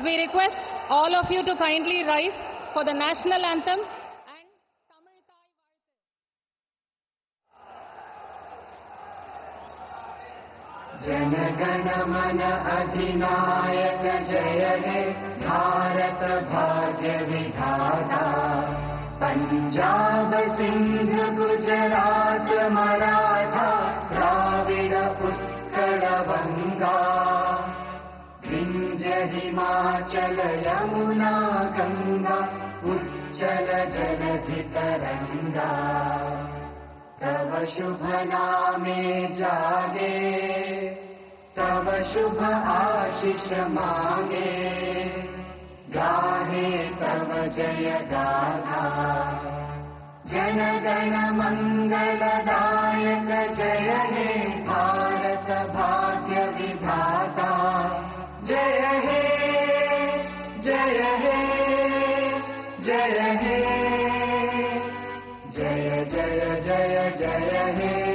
We request all of you to kindly rise for the national anthem and Tamil Thai Vaalthu. Jana Gana मन अधिनायक जय हे भारत भाग्य विधाता। पंजाब सिंध गुजरात मराठा द्राविड उत्कल बंगा। विंध्य हिमाचल यमुना गंगा उच्चल जलधि तरंगा। तव शुभ नामे जागे तव शुभ आशीष मांगे। गाहे तव जय गाथा जन गण मंगलदायक जय हे भारत भाग्य विधाता। जय हे जय हे जय हे जय जय जय जय हे।